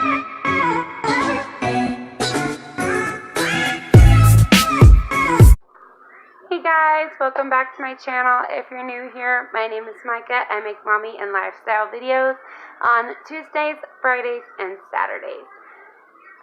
Hey guys, welcome back to my channel. If you're new here, my name is Micah. I make mommy and lifestyle videos on Tuesdays, Fridays, and Saturdays.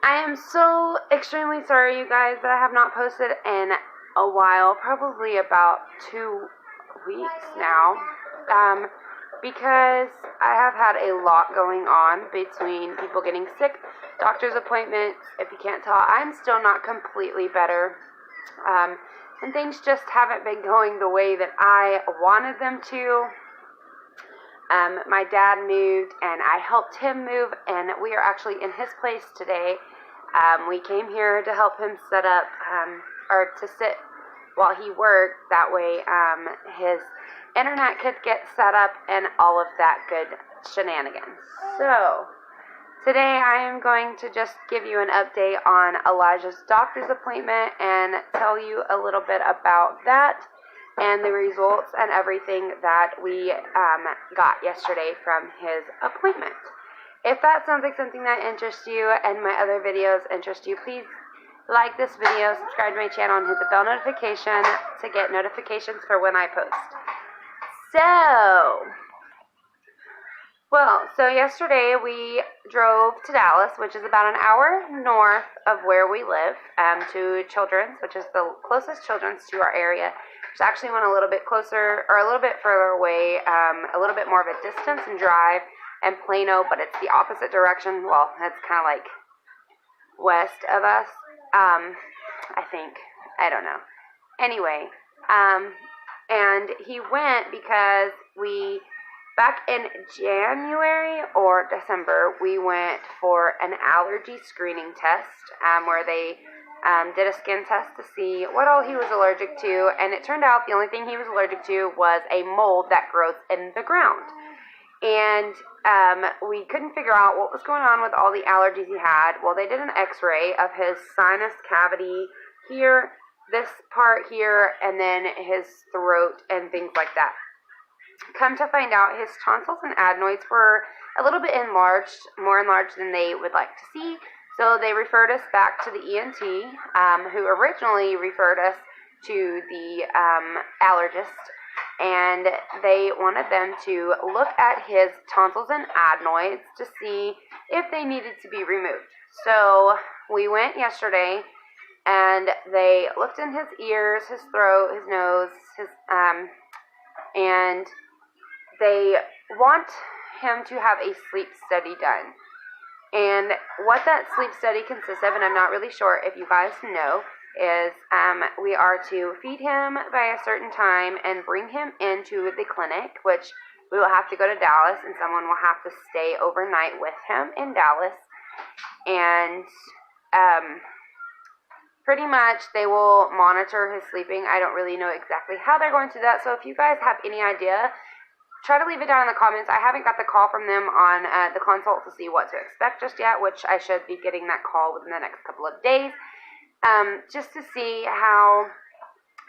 I am so extremely sorry, you guys, that I have not posted in a while, probably about 2 weeks now, because I have had a lot going on between people getting sick, doctor's appointments. If you can't tell, I'm still not completely better. And things just haven't been going the way that I wanted them to. My dad moved, and I helped him move, and we are actually in his place today. We came here to help him set up, or to sit while he worked. That way, his internet could get set up and all of that good shenanigans. So, today I am going to just give you an update on Elijah's doctor's appointment and tell you a little bit about that and the results and everything that we got yesterday from his appointment. If that sounds like something that interests you and my other videos interest you, please like this video, subscribe to my channel, and hit the bell notification to get notifications for when I post. So yesterday we drove to Dallas, which is about an hour north of where we live, to Children's, which is the closest Children's to our area. There's actually one a little bit closer, or a little bit further away, a little bit more of a distance and drive, and Plano, but it's the opposite direction. Well, it's kind of like west of us, I think. I don't know. Anyway, and he went because back in January or December, we went for an allergy screening test, where they did a skin test to see what all he was allergic to, and it turned out the only thing he was allergic to was a mold that grows in the ground. And we couldn't figure out what was going on with all the allergies he had. Well, they did an x-ray of his sinus cavity here, this part here, and then his throat and things like that. Come to find out, his tonsils and adenoids were a little bit enlarged, more enlarged than they would like to see. So they referred us back to the ENT, who originally referred us to the allergist, and they wanted them to look at his tonsils and adenoids to see if they needed to be removed. So we went yesterday, and they looked in his ears, his throat, his nose, and they want him to have a sleep study done. And what that sleep study consists of, and I'm not really sure if you guys know, is we are to feed him by a certain time and bring him into the clinic, which we will have to go to Dallas, and someone will have to stay overnight with him in Dallas. And pretty much they will monitor his sleeping. I don't really know exactly how they're going to do that, so if you guys have any idea, try to leave it down in the comments. I haven't got the call from them on the consult to see what to expect just yet, which I should be getting that call within the next couple of days, just to see how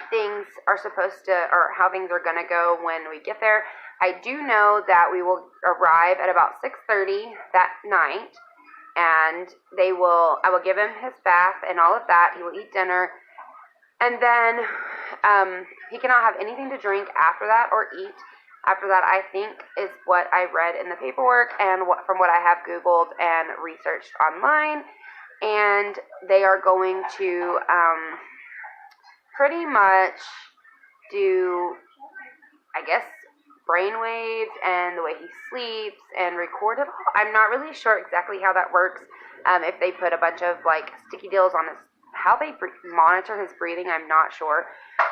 things are supposed to, or how things are going to go when we get there. I do know that we will arrive at about 6:30 that night, and I will give him his bath and all of that. He will eat dinner, and then he cannot have anything to drink after that or eat. After that, I think, is what I read in the paperwork and from what I have Googled and researched online. And they are going to pretty much do, I guess, brainwaves and the way he sleeps and record it all. I'm not really sure exactly how that works. If they put a bunch of like sticky deals on his, how they monitor his breathing, I'm not sure.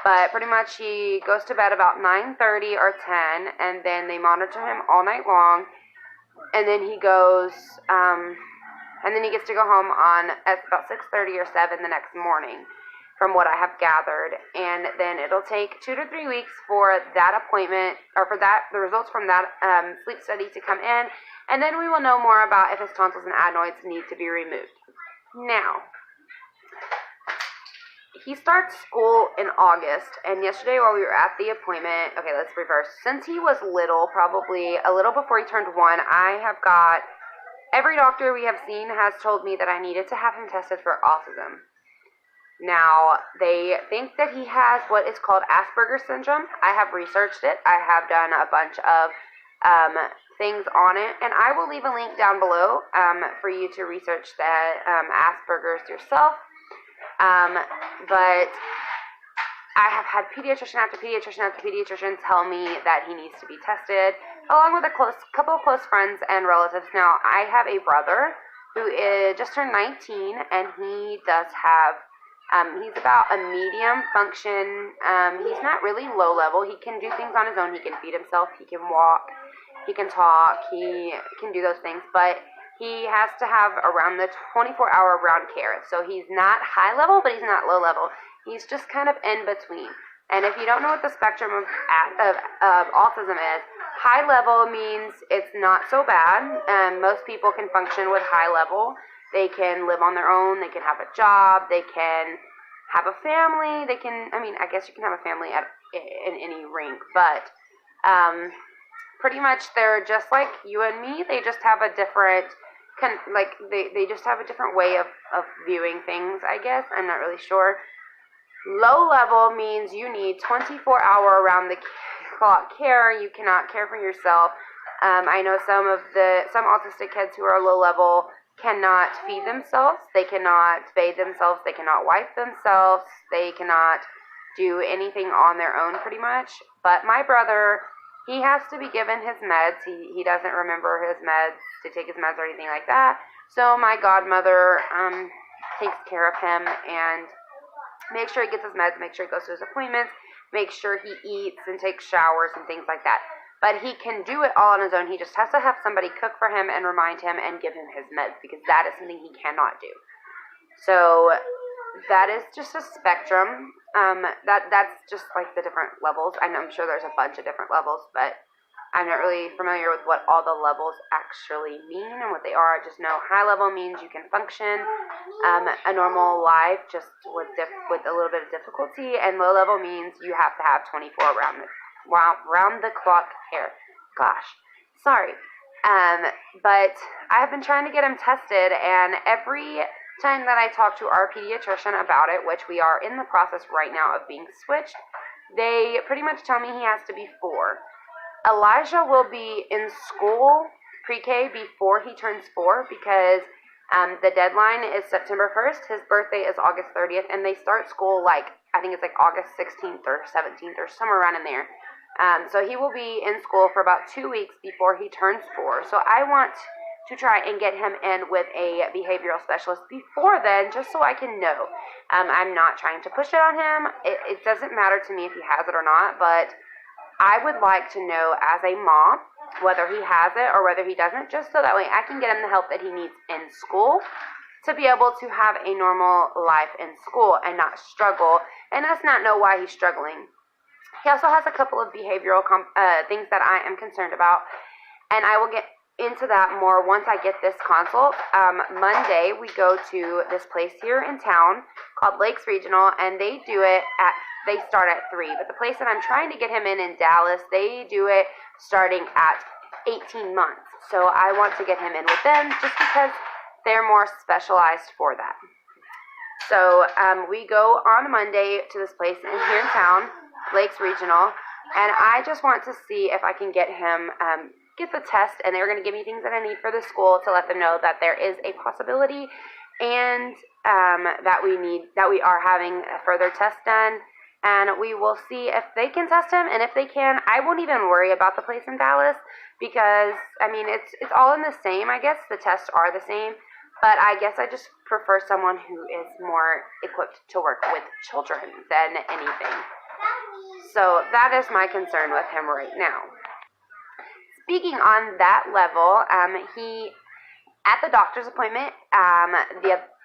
But pretty much he goes to bed about 9:30 or 10, and then they monitor him all night long, and then he goes, and then he gets to go home at about 6:30 or 7 the next morning, from what I have gathered. And then it'll take 2 to 3 weeks for that appointment, or for the results from that sleep study to come in, and then we will know more about if his tonsils and adenoids need to be removed. Now, he starts school in August, and yesterday while we were at the appointment, okay, let's reverse. Since he was little, probably a little before he turned 1, I have got every doctor we have seen has told me that I needed to have him tested for autism. Now, they think that he has what is called Asperger's syndrome. I have researched it. I have done a bunch of things on it, and I will leave a link down below for you to research that Asperger's yourself. But I have had pediatrician after pediatrician after pediatrician tell me that he needs to be tested, along with a couple of close friends and relatives. Now, I have a brother who just turned 19, and he does have, he's about a medium function. He's not really low level. He can do things on his own. He can feed himself. He can walk. He can talk. He can do those things, but he has to have around the 24-hour round care. So he's not high level, but he's not low level. He's just kind of in between. And if you don't know what the spectrum of autism is, high level means it's not so bad. Most people can function with high level. They can live on their own. They can have a job. They can have a family. They can, I guess you can have a family in any rank, but pretty much they're just like you and me. They just have a different, they just have a different way of viewing things, I guess. I'm not really sure. Low level means you need 24-hour around-the-clock care. You cannot care for yourself. I know some autistic kids who are low level cannot feed themselves. They cannot bathe themselves. They cannot wipe themselves. They cannot do anything on their own, pretty much. But my brother, he has to be given his meds. He doesn't remember his meds, to take his meds or anything like that. So my godmother takes care of him and make sure he gets his meds, make sure he goes to his appointments, make sure he eats and takes showers and things like that. But he can do it all on his own. He just has to have somebody cook for him and remind him and give him his meds, because that is something he cannot do. So that is just a spectrum. That's just like the different levels. I'm sure there's a bunch of different levels, but I'm not really familiar with what all the levels actually mean and what they are. I just know high level means you can function a normal life just with a little bit of difficulty, and low level means you have to have 24 round the clock care. Gosh, sorry. But I've been trying to get him tested, and every time that I talk to our pediatrician about it, which we are in the process right now of being switched, they pretty much tell me he has to be 4. Elijah will be in school, pre-K, before he turns 4, because the deadline is September 1st. His birthday is August 30th, and they start school I think it's August 16th or 17th or somewhere around in there. So he will be in school for about 2 weeks before he turns 4. So I want to try and get him in with a behavioral specialist before then, just so I can know. I'm not trying to push it on him. It doesn't matter to me if he has it or not, but I would like to know as a mom whether he has it or whether he doesn't, just so that way I can get him the help that he needs in school to be able to have a normal life in school and not struggle, and us not know why he's struggling. He also has a couple of behavioral things that I am concerned about, and I will get into that more once I get this consult. Monday, we go to this place here in town called Lakes Regional, and they start at 3, but the place that I'm trying to get him in Dallas, they do it starting at 18 months. So I want to get him in with them just because they're more specialized for that. So we go on Monday to this place here in town, Lakes Regional, and I just want to see if I can get him get the test, and they're going to give me things that I need for the school to let them know that there is a possibility, and that we are having a further test done. And we will see if they can test him, and if they can, I won't even worry about the place in Dallas, because, it's all in the same, I guess. The tests are the same, but I guess I just prefer someone who is more equipped to work with children than anything. So that is my concern with him right now. Speaking on that level, he, at the doctor's appointment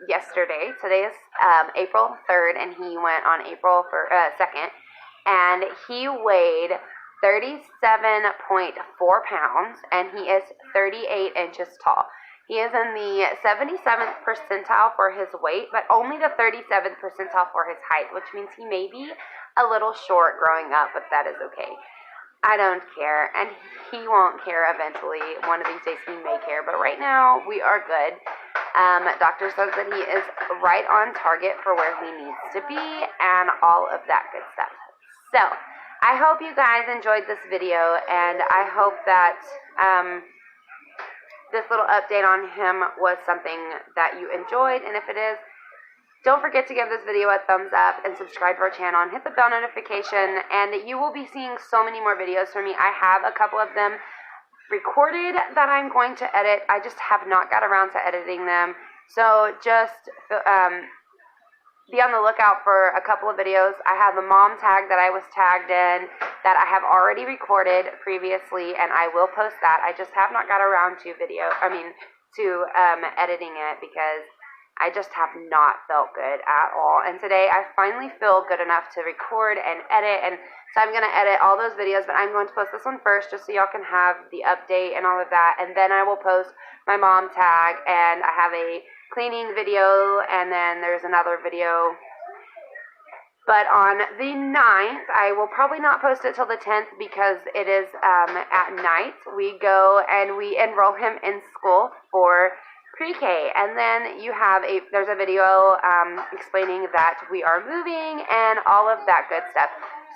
yesterday, today is April 3rd, and he went on April 2nd, and he weighed 37.4 pounds, and he is 38 inches tall. He is in the 77th percentile for his weight, but only the 37th percentile for his height, which means he may be a little short growing up, but that is okay. I don't care, and he won't care eventually. One of these days he may care, but right now we are good. Doctor says that he is right on target for where he needs to be and all of that good stuff. So, I hope you guys enjoyed this video, and I hope that this little update on him was something that you enjoyed, and if it is, don't forget to give this video a thumbs up and subscribe to our channel and hit the bell notification, and you will be seeing so many more videos from me. I have a couple of them recorded that I'm going to edit. I just have not got around to editing them. So just be on the lookout for a couple of videos. I have a mom tag that I was tagged in that I have already recorded previously, and I will post that. I just have not got around to editing it because I just have not felt good at all. And today I finally feel good enough to record and edit, and so I'm going to edit all those videos, but I'm going to post this one first just so y'all can have the update and all of that, and then I will post my mom tag, and I have a cleaning video, and then there's another video. But on the 9th, I will probably not post it till the 10th because it is at night. We go and we enroll him in school for pre-K, and then there's a video explaining that we are moving and all of that good stuff.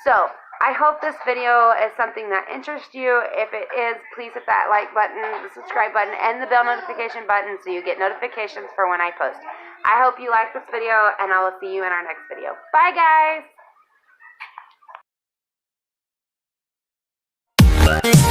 So I hope this video is something that interests you. If it is, please hit that like button, the subscribe button, and the bell notification button so you get notifications for when I post. I hope you like this video, and I will see you in our next video. Bye, guys!